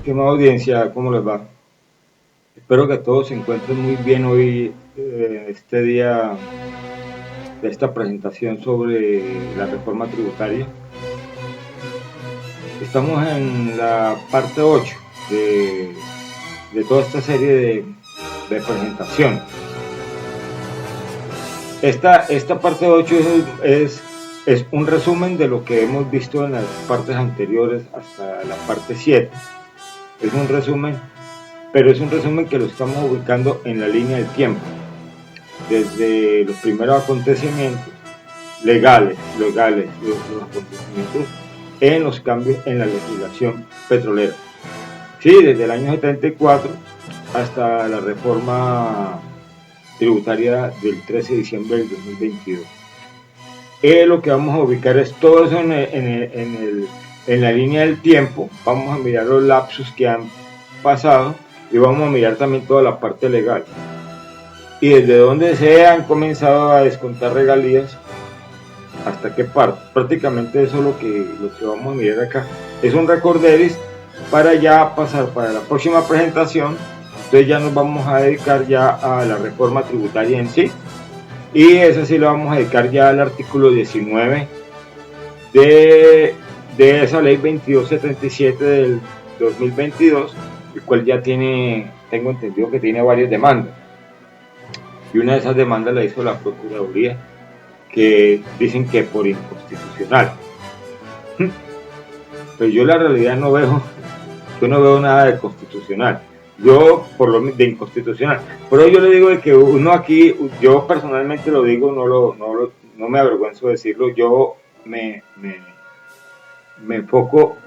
Estimada audiencia, ¿cómo les va? Espero que todos se encuentren muy bien hoy, este día de esta presentación sobre la reforma tributaria. Estamos en la parte 8 de toda esta serie de presentación. Esta parte 8 es un resumen de lo que hemos visto en las partes anteriores hasta la parte 7. Es un resumen, pero es un resumen que lo estamos ubicando en la línea del tiempo, desde los primeros acontecimientos legales, los acontecimientos en los cambios en la legislación petrolera. Sí, desde el año 74 hasta la reforma tributaria del 13 de diciembre del 2022. Lo que vamos a ubicar es todo eso en la línea del tiempo. Vamos a mirar los lapsus que han pasado y vamos a mirar también toda la parte legal. Y desde donde se han comenzado a descontar regalías, hasta qué parte. Prácticamente eso es lo que vamos a mirar acá. Es un recorderis para ya pasar para la próxima presentación. Entonces ya nos vamos a dedicar ya a la reforma tributaria en sí. Y eso sí lo vamos a dedicar ya al artículo 19 de esa ley 2277 del 2022, el cual ya tiene, tengo entendido que tiene varias demandas. Y una de esas demandas la hizo la Procuraduría, que dicen que por inconstitucional. Pero yo la realidad no veo nada de constitucional. Yo por lo de inconstitucional. Pero yo le digo de que uno aquí, yo personalmente lo digo, no me avergüenzo de decirlo, yo me enfoco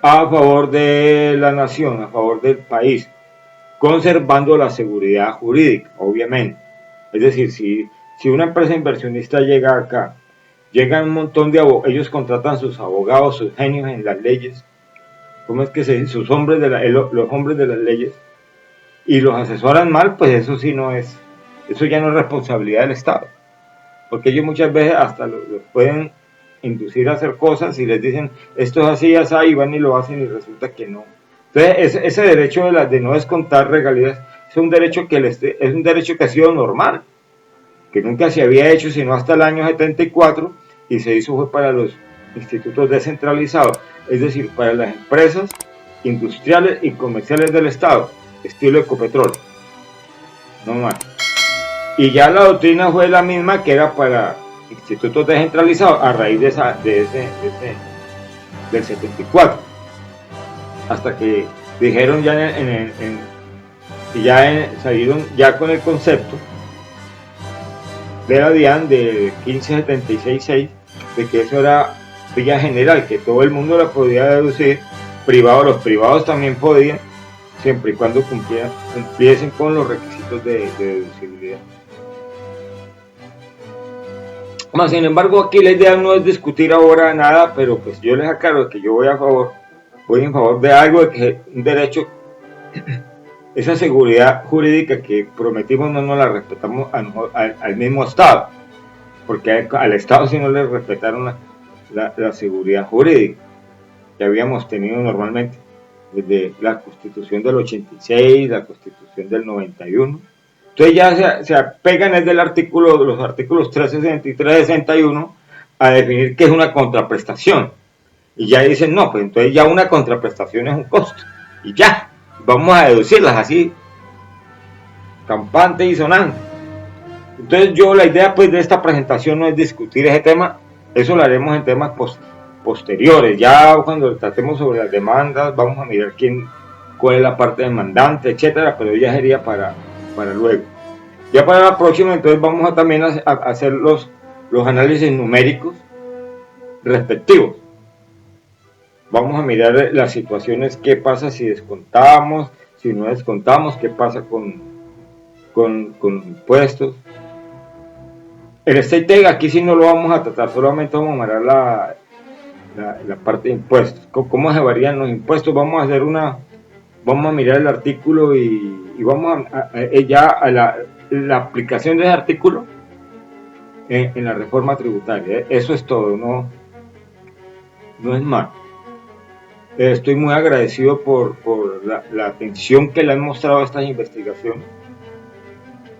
a favor de la nación, a favor del país, conservando la seguridad jurídica, obviamente. Es decir, si una empresa inversionista llega acá, llegan un montón de abogados, ellos contratan sus abogados, sus genios en las leyes, ¿cómo es que se dice? Sus hombres los hombres de las leyes, y los asesoran mal, pues eso sí no es, eso ya no es responsabilidad del Estado, porque ellos muchas veces hasta los pueden inducir a hacer cosas y les dicen esto es así, así, y van y lo hacen y resulta que no. Entonces ese derecho de no descontar regalías es un derecho que ha sido normal, que nunca se había hecho sino hasta el año 74 y se hizo fue para los institutos descentralizados, es decir, para las empresas industriales y comerciales del Estado, estilo Ecopetrol, no más. Y ya la doctrina fue la misma que era para institutos descentralizados a raíz del 74, hasta que dijeron ya salieron ya con el concepto de la DIAN de 1576, de que eso era vía general, que todo el mundo la podía deducir, los privados también podían, siempre y cuando cumpliesen con los requisitos de deducibilidad. Sin embargo, aquí la idea no es discutir ahora nada, pero pues yo les aclaro que yo voy en favor de algo, de que un derecho, esa seguridad jurídica que prometimos no nos la respetamos al mismo Estado, porque al Estado sí no le respetaron la seguridad jurídica que habíamos tenido normalmente desde la Constitución del 86, la Constitución del 91. Entonces ya se apegan desde los artículos 363 y 61 a definir qué es una contraprestación. Y ya dicen, no, pues entonces ya una contraprestación es un costo. Y ya, vamos a deducirlas así, campante y sonante. Entonces la idea pues de esta presentación no es discutir ese tema, eso lo haremos en temas posteriores. Ya cuando tratemos sobre las demandas, vamos a mirar cuál es la parte demandante, etcétera, pero ya sería para luego. Ya para la próxima, entonces vamos también a hacer los análisis numéricos respectivos. Vamos a mirar las situaciones, qué pasa si descontamos, si no descontamos, qué pasa con impuestos. El state aquí sí no lo vamos a tratar, solamente vamos a mirar la parte de impuestos, cómo se varían los impuestos. Vamos a mirar el artículo y vamos a la aplicación de ese artículo en la reforma tributaria. Eso es todo, no es más. Estoy muy agradecido por la atención que le han mostrado a estas investigaciones,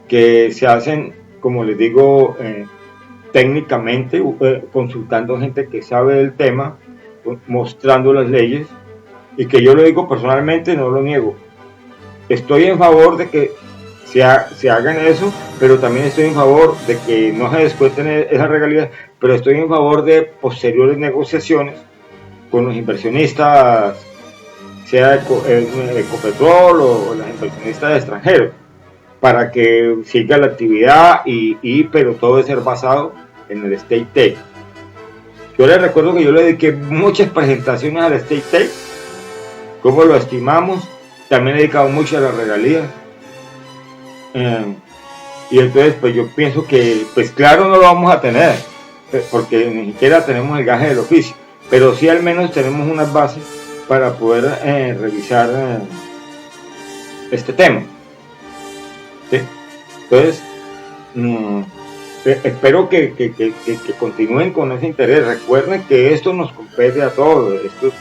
que se hacen, como les digo, técnicamente, consultando gente que sabe del tema, mostrando las leyes, y que yo lo digo personalmente, no lo niego. Estoy en favor de que se hagan eso, pero también estoy en favor de que no se descuenten esas regalías, pero estoy en favor de posteriores negociaciones con los inversionistas, sea Ecopetrol o los inversionistas extranjeros, para que siga la actividad pero todo debe ser basado en el State Take. Yo les recuerdo que yo le dediqué muchas presentaciones al State Take, cómo lo estimamos, también he dedicado mucho a las regalías. Y entonces pues yo pienso que pues claro no lo vamos a tener, porque ni siquiera tenemos el gaje del oficio, pero sí al menos tenemos unas bases para poder revisar este tema. ¿Sí? Entonces, espero que continúen con ese interés. Recuerden que esto nos compete a todos, esto es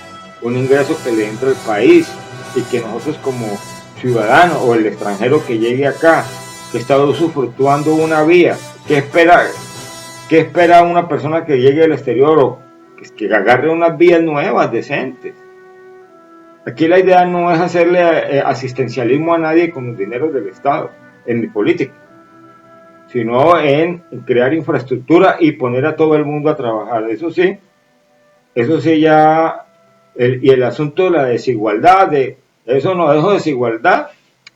un ingreso que le entra al país y que nosotros como ciudadanos o el extranjero que llegue acá, que está usufructuando una vía, ¿qué espera una persona que llegue del exterior o que agarre unas vías nuevas, decentes? Aquí la idea no es hacerle asistencialismo a nadie con los dineros del Estado, en mi política, sino en crear infraestructura y poner a todo el mundo a trabajar. Eso sí ya, y el asunto de la desigualdad, eso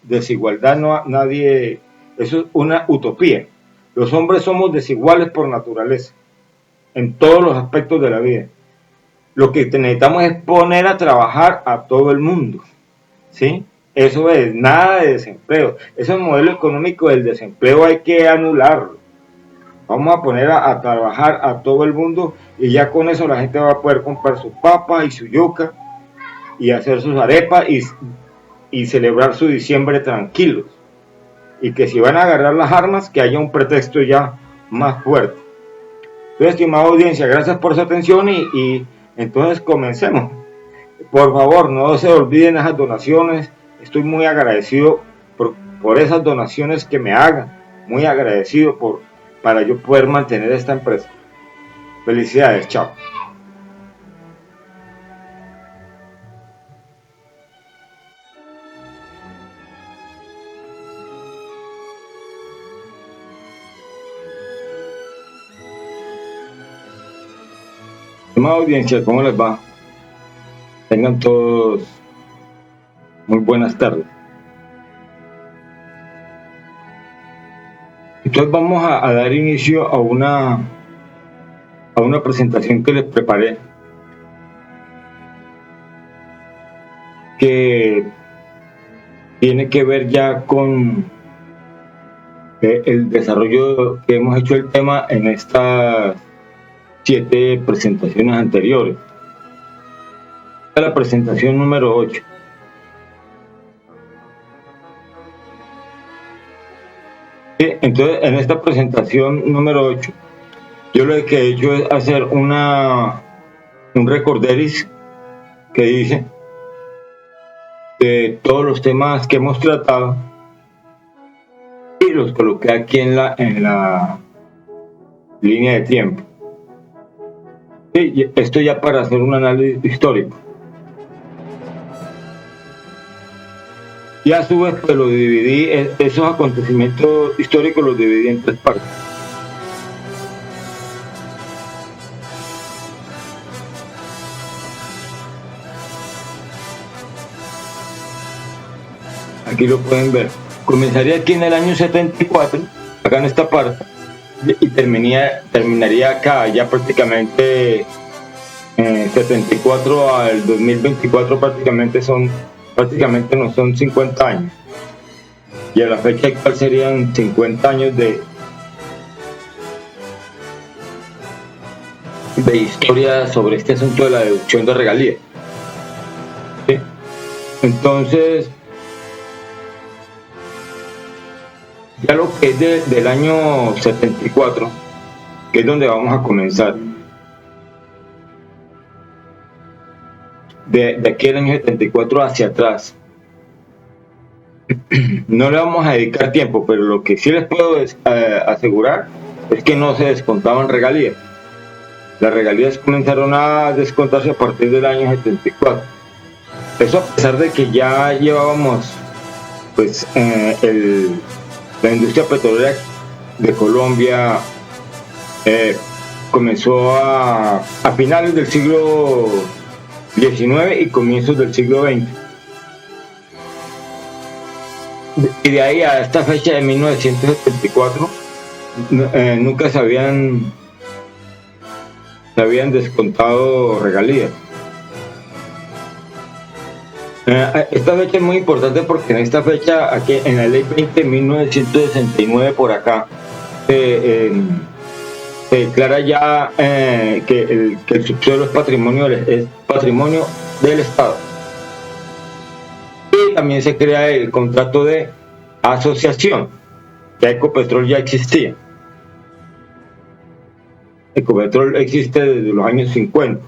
desigualdad no, nadie, eso es una utopía. Los hombres somos desiguales por naturaleza, en todos los aspectos de la vida. Lo que necesitamos es poner a trabajar a todo el mundo, ¿sí? Eso es, nada de desempleo. Ese modelo económico del desempleo hay que anularlo. Vamos a poner a trabajar a todo el mundo y ya con eso la gente va a poder comprar su papa y su yuca y hacer sus arepas y celebrar su diciembre tranquilos. Y que si van a agarrar las armas, que haya un pretexto ya más fuerte. Entonces, estimada audiencia, gracias por su atención y entonces comencemos. Por favor, no se olviden esas donaciones. Estoy muy agradecido por esas donaciones que me hagan. Muy agradecido para yo poder mantener esta empresa. Felicidades, chao. Estimada audiencia, ¿cómo les va? Tengan todos muy buenas tardes. Entonces vamos a dar inicio a una presentación que les preparé, que tiene que ver ya con el desarrollo que hemos hecho del tema en estas 7 presentaciones anteriores. Esta es la presentación número 8. Entonces, en esta presentación número 8, yo lo que he hecho es hacer un recorderis que dice de todos los temas que hemos tratado y los coloqué aquí en la línea de tiempo. Sí, esto ya para hacer un análisis histórico. Y a su vez pues lo dividí, esos acontecimientos históricos los dividí en 3 partes. Aquí lo pueden ver. Comenzaría aquí en el año 74, acá en esta parte, y terminaría acá, ya prácticamente 74 al 2024 prácticamente no son 50 años. Y a la fecha actual serían 50 años de historia sobre este asunto de la deducción de regalías. ¿Sí? Entonces, ya lo que es del año 74, que es donde vamos a comenzar, de aquí al año 74 hacia atrás. No le vamos a dedicar tiempo, pero lo que sí les puedo asegurar es que no se descontaban regalías. Las regalías comenzaron a descontarse a partir del año 74. Eso a pesar de que ya llevábamos pues la industria petrolera de Colombia comenzó a finales del siglo XIX y comienzos del siglo XX. Y de ahí a esta fecha de 1974 nunca se habían descontado regalías. Esta fecha es muy importante porque en esta fecha, aquí en la ley 20.1969 por acá, se declara ya que el subsuelo es patrimonio del Estado. Y también se crea el contrato de asociación. Ya Ecopetrol ya existía. Ecopetrol existe desde los años 50,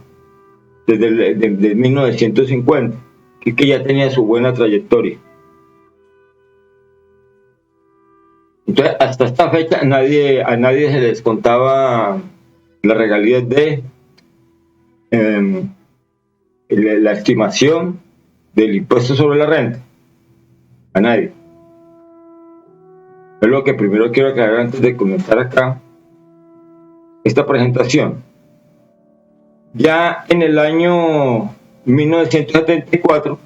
desde 1950, que ya tenía su buena trayectoria. Entonces, hasta esta fecha a nadie se le descontaba las regalías de la estimación del impuesto sobre la renta. A nadie. Es lo que primero quiero aclarar antes de comenzar acá esta presentación. Ya en el año 1974,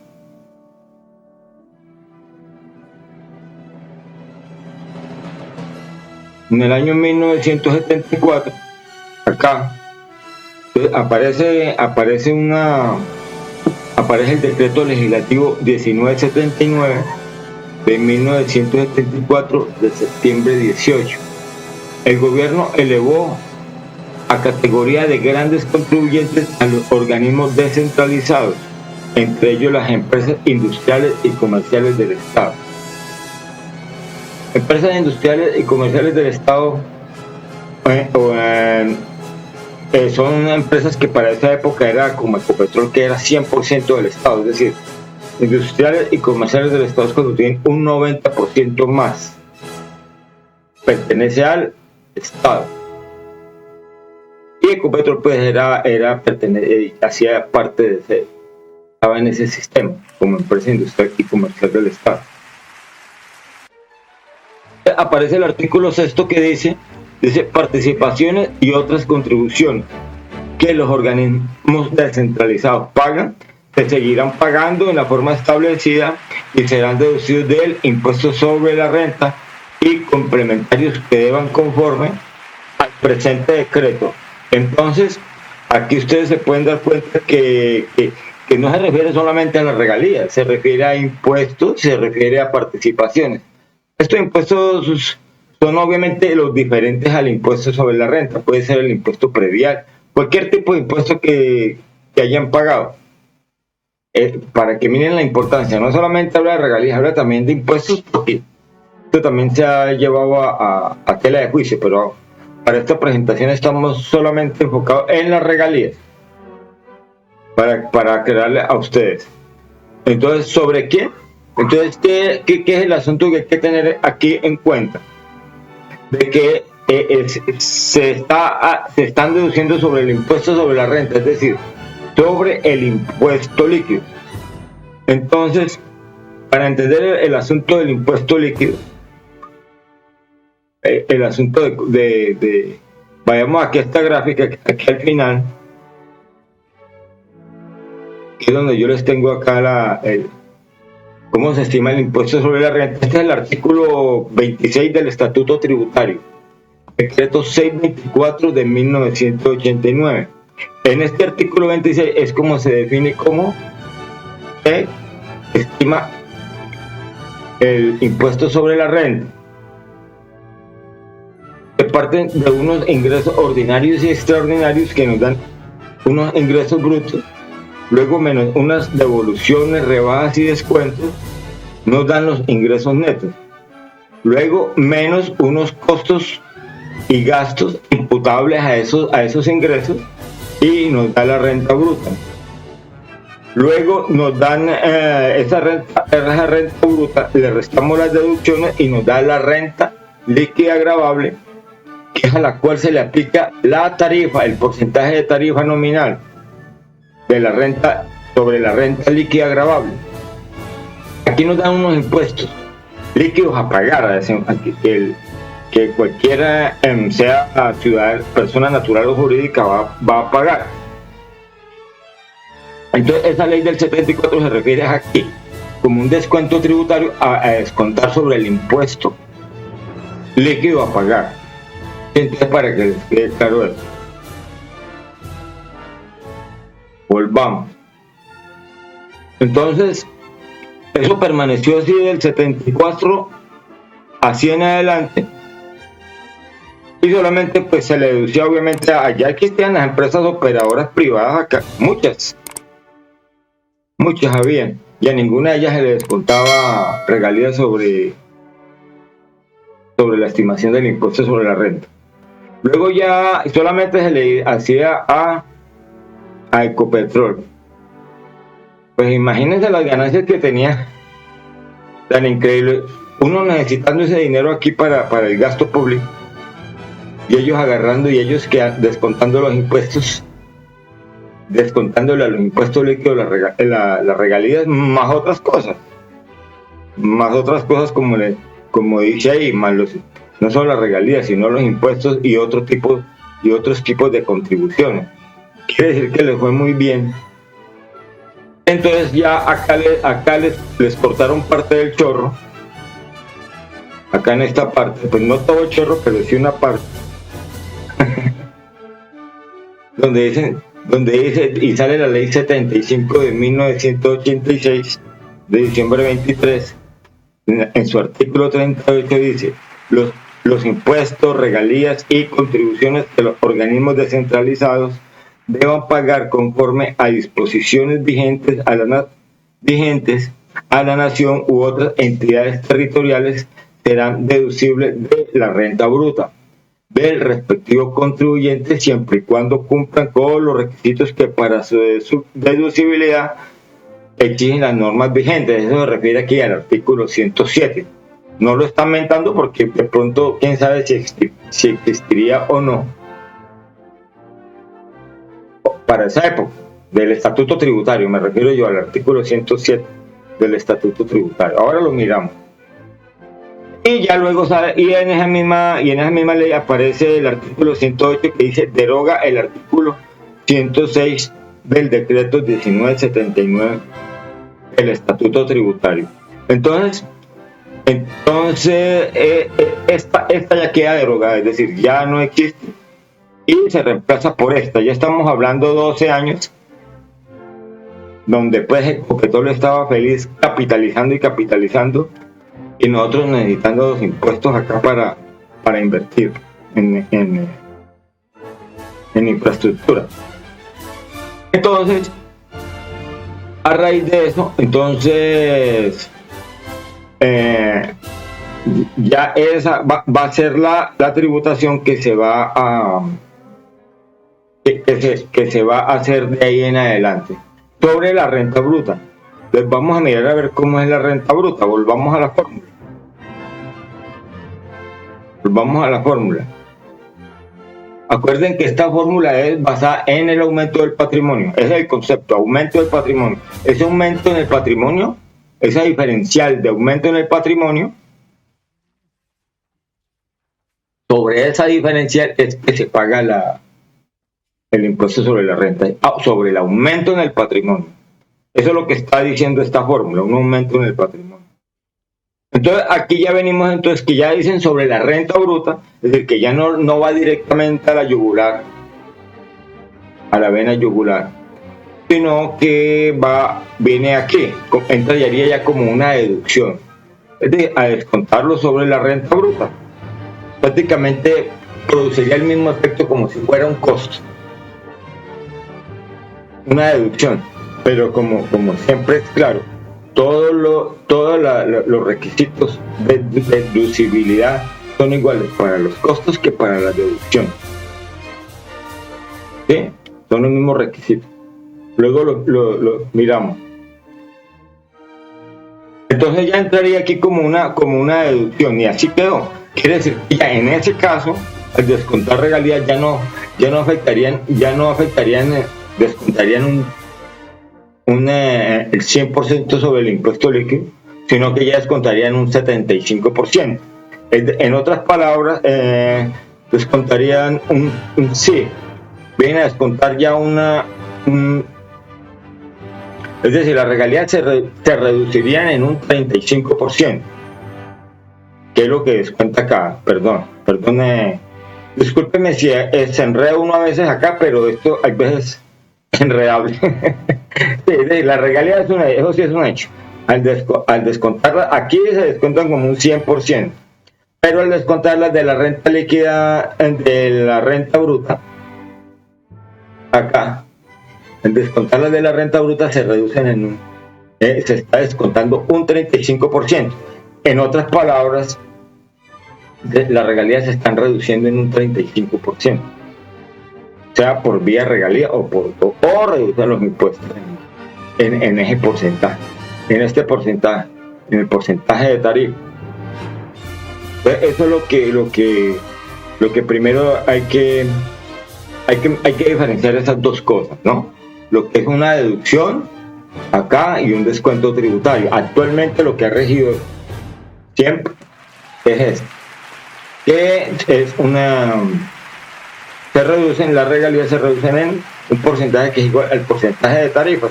acá aparece el decreto legislativo 1979 de 1974 de septiembre 18. El gobierno elevó a categoría de grandes contribuyentes a los organismos descentralizados, entre ellos las empresas industriales y comerciales del Estado. Empresas industriales y comerciales del Estado son empresas que para esa época era como Ecopetrol, que era 100% del Estado, es decir, industriales y comerciales del Estado cuando tienen un 90% más, pertenece al Estado. Y Ecopetrol pues hacía parte de estaba en ese sistema como empresa industrial y comercial del Estado. Aparece el artículo 6 que dice participaciones y otras contribuciones que los organismos descentralizados pagan, se seguirán pagando en la forma establecida y serán deducidos del impuesto sobre la renta y complementarios que deban conforme al presente decreto. Entonces, aquí ustedes se pueden dar cuenta que no se refiere solamente a las regalías, se refiere a impuestos, se refiere a participaciones. Estos impuestos son obviamente los diferentes al impuesto sobre la renta, puede ser el impuesto predial, cualquier tipo de impuesto que hayan pagado. Para que miren la importancia, no solamente habla de regalías, habla también de impuestos, porque esto también se ha llevado a tela de juicio, pero para esta presentación estamos solamente enfocados en las regalías, para aclararle a ustedes. Entonces, ¿sobre qué? Entonces, ¿qué es el asunto que hay que tener aquí en cuenta? De que se están deduciendo sobre el impuesto sobre la renta, es decir, sobre el impuesto líquido. Entonces, para entender el asunto del impuesto líquido, el asunto vayamos aquí a esta gráfica, aquí al final, que es donde yo les tengo acá cómo se estima el impuesto sobre la renta. Este es el artículo 26 del Estatuto Tributario, decreto 624 de 1989. En este artículo 26 es como se define cómo se estima el impuesto sobre la renta. Se parten de unos ingresos ordinarios y extraordinarios que nos dan unos ingresos brutos, luego menos unas devoluciones, rebajas y descuentos, nos dan los ingresos netos. Luego menos unos costos y gastos imputables a esos ingresos y nos da la renta bruta. Luego nos dan esa renta bruta, le restamos las deducciones y nos da la renta líquida gravable, que es a la cual se le aplica la tarifa, el porcentaje de tarifa nominal de la renta sobre la renta líquida gravable. Aquí nos dan unos impuestos líquidos a pagar, que cualquiera, sea ciudadano, persona natural o jurídica, va a pagar. Entonces esa ley del 74 se refiere aquí como un descuento tributario a descontar sobre el impuesto líquido a pagar. Entonces, para que les quede claro eso, volvamos. Entonces eso permaneció así del 74 así en adelante, y solamente pues se le deducía, obviamente, allá existían las empresas operadoras privadas, acá muchas habían, y a ninguna de ellas se le descontaba regalías sobre la estimación del impuesto sobre la renta. Luego ya solamente se le hacía a Ecopetrol. Pues imagínense las ganancias que tenía, tan increíble, uno necesitando ese dinero aquí para el gasto público, y ellos agarrando y ellos descontando los impuestos, descontándole a los impuestos líquidos las regalías, más otras cosas como dice ahí, más no solo las regalías, sino los impuestos y otros tipos de contribuciones. Quiere decir que les fue muy bien. Entonces ya acá les cortaron parte del chorro, acá en esta parte, pues no todo el chorro, pero sí una parte, donde dice, y sale la ley 75 de 1986, de diciembre 23, en su artículo 38 dice: los impuestos, regalías y contribuciones de los organismos descentralizados deban pagar conforme a disposiciones vigentes a la nación u otras entidades territoriales, serán deducibles de la renta bruta del respectivo contribuyente, siempre y cuando cumplan con los requisitos que para su deducibilidad exigen las normas vigentes. Eso se refiere aquí al artículo 107. No lo están mentando porque de pronto quién sabe si existiría o no para esa época del estatuto tributario. Me refiero yo al artículo 107 del estatuto tributario. Ahora lo miramos. Y ya luego sale, y en esa misma ley aparece el artículo 108, que dice: deroga el artículo 106 del decreto 1979 del estatuto tributario. Entonces esta ya queda derogada, es decir, ya no existe y se reemplaza por esta. Ya estamos hablando 12 años donde pues Ecopetrol estaba feliz capitalizando, y nosotros necesitando los impuestos acá para invertir en infraestructura. Entonces, a raíz de eso, ya esa va a ser la tributación que se va a hacer de ahí en adelante sobre la renta bruta. Entonces vamos a mirar a ver cómo es la renta bruta. Volvamos a la fórmula. Acuerden que esta fórmula es basada en el aumento del patrimonio. Ese es el concepto, aumento del patrimonio. Ese aumento en el patrimonio, esa diferencial de aumento en el patrimonio, sobre esa diferencial es que se paga el impuesto sobre la renta, sobre el aumento en el patrimonio. Eso es lo que está diciendo esta fórmula, un aumento en el patrimonio. Entonces aquí ya venimos, que ya dicen sobre la renta bruta, es decir, que ya no va directamente a la yugular, a la vena yugular, sino que viene aquí, entraría ya como una deducción, es decir, a descontarlo sobre la renta bruta. Prácticamente produciría el mismo efecto como si fuera un costo, una deducción, pero como siempre es claro, todos los requisitos de deducibilidad son iguales para los costos que para la deducción. ¿Sí? Son los mismos requisitos. luego lo miramos. Entonces ya entraría aquí como una deducción, y así quedó. Quiere decir que ya en ese caso, al descontar regalías ya no afectarían, descontarían el 100% sobre el impuesto líquido, sino que ya descontarían un 75%. En otras palabras, descontarían sí, vienen a descontar ya es decir, las regalías se reducirían en un 35%, que es lo que descuenta acá. Perdone, discúlpeme si se enreda uno a veces acá, pero esto hay veces enredable. Sí, la regalía eso sí es un hecho. Al descontarla, aquí se descuentan como un 100%, pero al descontarlas de la renta líquida, de la renta bruta, acá, al descontarlas de la renta bruta se reducen se está descontando un 35%. En otras palabras, las regalías se están reduciendo en un 35%, sea por vía regalía o reducir los impuestos en ese porcentaje, en este porcentaje, en el porcentaje de tarifa. Entonces, eso es lo que primero hay que diferenciar esas dos cosas, ¿no? Lo que es una deducción acá y un descuento tributario. Actualmente lo que ha regido siempre es esto, que es se reducen las regalías, se reducen en un porcentaje que es igual al porcentaje de tarifa.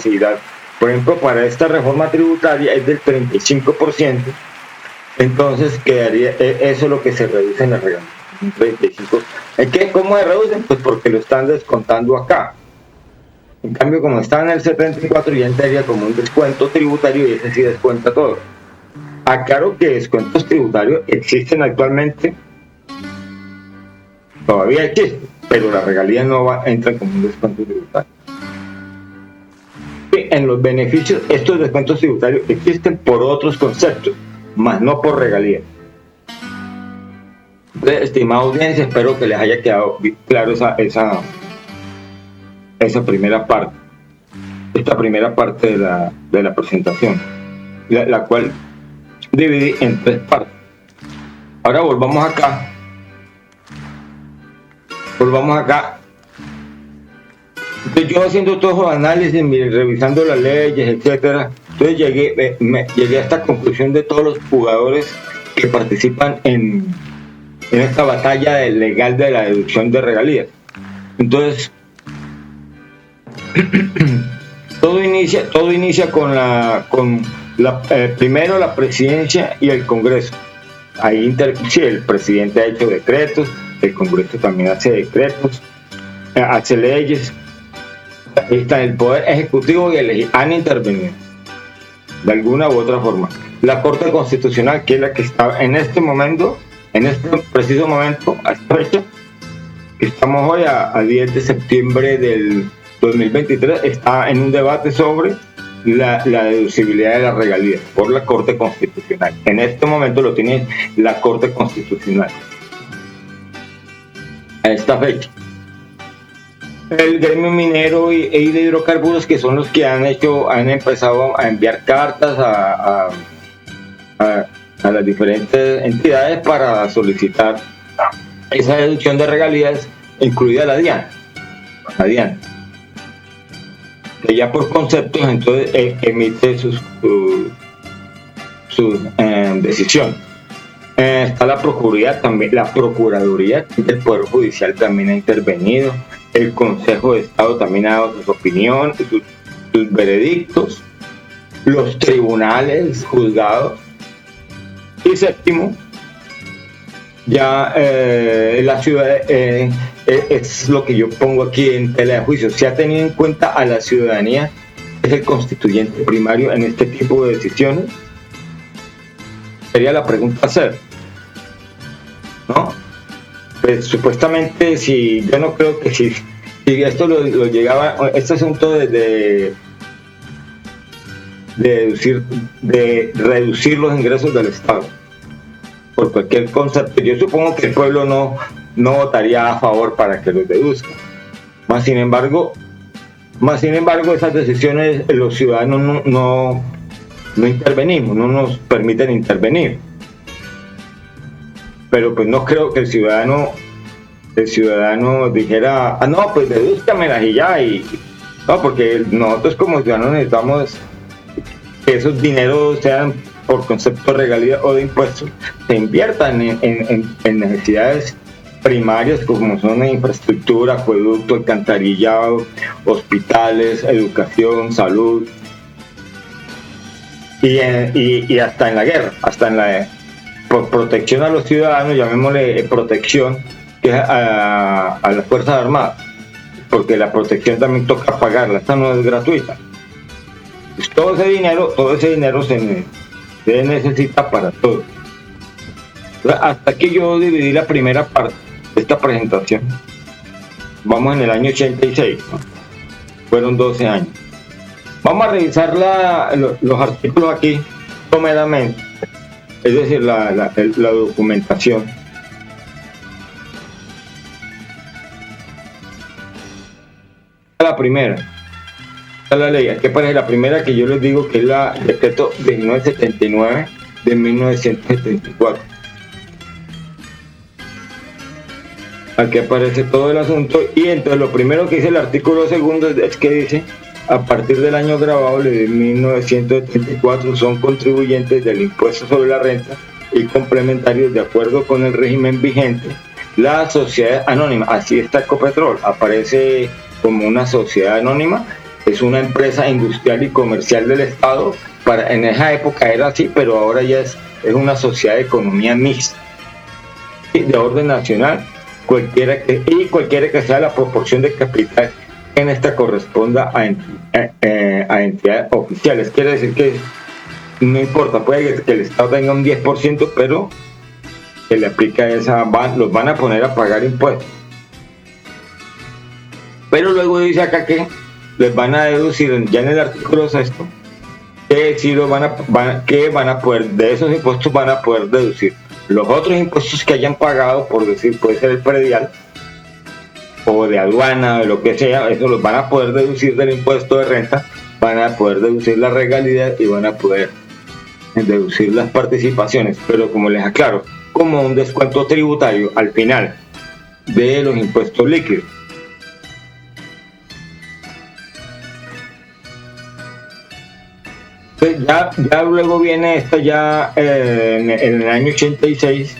Por ejemplo, para esta reforma tributaria es del 35%, entonces quedaría eso es lo que se reduce en las regalías, un 35%. ¿Cómo se reducen? Pues porque lo están descontando acá. En cambio, como está en el 74, ya entraría como un descuento tributario, y ese sí descuenta todo. Aclaro que descuentos tributarios existen actualmente, todavía existen, pero las regalías no entran como un descuento tributario. En los beneficios, estos descuentos tributarios existen por otros conceptos, más no por regalías. Entonces, estimada audiencia, espero que les haya quedado claro esa primera parte, esta primera parte de la presentación, la cual dividí en 3 partes. Ahora volvamos acá. Entonces, yo haciendo todos los análisis, revisando las leyes, etcétera, entonces llegué a esta conclusión de todos los jugadores que participan en esta batalla legal de la deducción de regalías. Entonces, todo inicia con primero la presidencia y el Congreso. Ahí el presidente ha hecho decretos, el Congreso también hace decretos, hace leyes. Ahí está el Poder Ejecutivo y el Legislativo, han intervenido de alguna u otra forma. La Corte Constitucional, que es la que está en este momento, en este preciso momento, a esta fecha, que estamos hoy a 10 de septiembre del 2023, está en un debate sobre la deducibilidad de las regalías por la Corte Constitucional. En este momento lo tiene la Corte Constitucional a esta fecha. El gremio minero y de hidrocarburos, que son los que han empezado a enviar cartas a las diferentes entidades para solicitar esa deducción de regalías, incluida la DIAN, que ya por conceptos entonces emite su decisión. Está la Procuraduría del Poder Judicial también ha intervenido, el Consejo de Estado también ha dado sus opiniones, sus veredictos, los tribunales, juzgados, y séptimo, ya la ciudad, es lo que yo pongo aquí en tela de juicio, se ha tenido en cuenta a la ciudadanía, es el constituyente primario en este tipo de decisiones. Sería la pregunta a hacer, ¿no? Pues supuestamente, si yo no creo que si esto lo llegaba, este asunto de reducir los ingresos del Estado por cualquier concepto, yo supongo que el pueblo no votaría a favor para que los deduzcan. Más sin embargo, Más sin embargo, esas decisiones los ciudadanos no intervenimos, no nos permiten intervenir. Pero pues no creo que el ciudadano dijera, ah, no, pues dedúzcamelas y ya, no, porque nosotros como ciudadanos necesitamos que esos dineros sean por concepto de regalía o de impuestos, se inviertan en necesidades primarias como son infraestructura, acueducto, alcantarillado, hospitales, educación, salud y hasta en la guerra, por protección a los ciudadanos, llamémosle protección, que es a las Fuerzas Armadas, porque la protección también toca pagarla, esta no es gratuita. Pues todo ese dinero se necesita para todo. Hasta que yo dividí la primera parte de esta presentación, vamos en el año 86, ¿no? Fueron 12 años. Vamos a revisar los artículos aquí someramente, es decir, la documentación. La primera, la ley, ¿qué parece? La primera que yo les digo que es la decreto 1979 de 1974. Aquí aparece todo el asunto y entonces lo primero que dice el artículo segundo es que dice: a partir del año grabable de 1974 son contribuyentes del impuesto sobre la renta y complementarios de acuerdo con el régimen vigente la sociedad anónima. Así está Ecopetrol, aparece como una sociedad anónima, es una empresa industrial y comercial del Estado. En esa época era así, pero ahora ya es una sociedad de economía mixta de orden nacional, cualquiera que sea la proporción de capital en esta corresponda a entidades oficiales. Quiere decir que no importa, puede que el Estado tenga un 10%, pero que le aplica los van a poner a pagar impuestos. Pero luego dice acá que les van a deducir, ya en el artículo 6, que si van a poder, de esos impuestos van a poder deducir los otros impuestos que hayan pagado, por decir, puede ser el predial o de aduana, de lo que sea, eso los van a poder deducir del impuesto de renta, van a poder deducir la regalidad y van a poder deducir las participaciones, pero como les aclaro, como un descuento tributario al final de los impuestos líquidos. Ya luego viene esta ya en el año 86,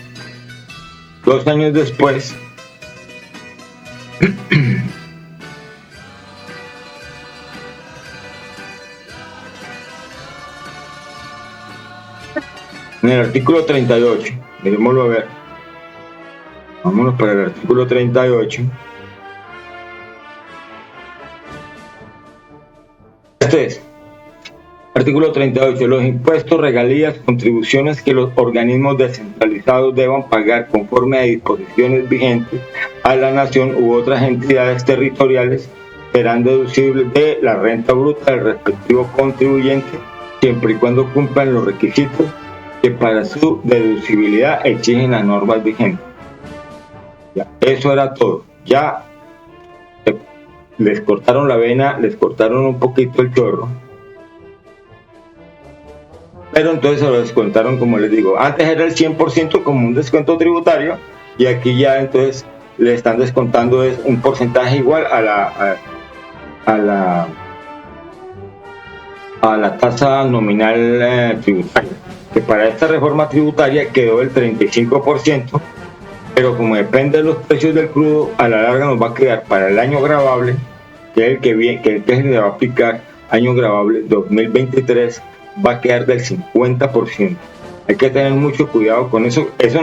2 años después, en el artículo 38, dejémoslo a ver, vámonos para el artículo 38. Este es artículo 38. Los impuestos, regalías, contribuciones que los organismos descentralizados deban pagar conforme a disposiciones vigentes a la nación u otras entidades territoriales serán deducibles de la renta bruta del respectivo contribuyente, siempre y cuando cumplan los requisitos que para su deducibilidad exigen las normas vigentes. Ya, eso era todo. Ya les cortaron la vena, les cortaron un poquito el chorro. Pero entonces se lo descontaron, como les digo, antes era el 100% como un descuento tributario, y aquí ya entonces le están descontando un porcentaje igual a la tasa nominal tributaria, que para esta reforma tributaria quedó el 35%, pero como depende de los precios del crudo, a la larga nos va a quedar para el año gravable, que es el que se va a aplicar, año gravable 2023, va a quedar del 50%. Hay que tener mucho cuidado con eso. Eso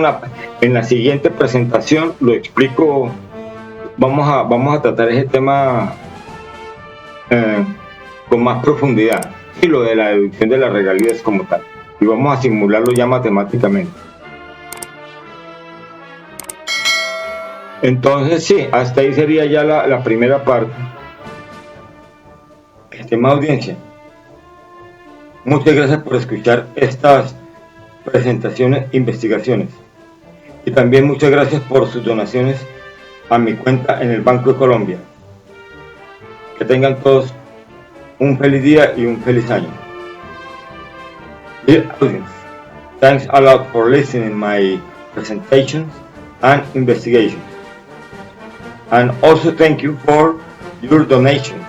en la siguiente presentación lo explico. Vamos a tratar ese tema con más profundidad, y lo de la deducción de las regalías como tal, y vamos a simularlo ya matemáticamente. Entonces sí, hasta ahí sería ya la primera parte. Estimada audiencia, muchas gracias por escuchar estas presentaciones e investigaciones, y también muchas gracias por sus donaciones a mi cuenta en el Banco de Colombia. Que tengan todos un feliz día y un feliz año. Dear audience, thanks a lot for listening my presentations and investigations. And also thank you for your donations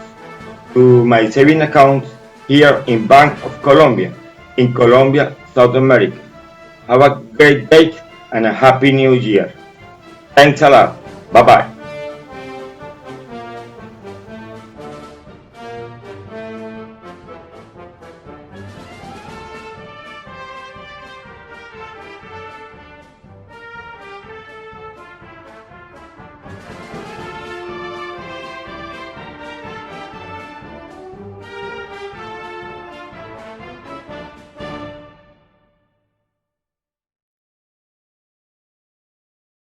to my saving account here in Bank of Colombia, in Colombia, South America. Have a great day and a happy new year. Thanks a lot. Bye-bye.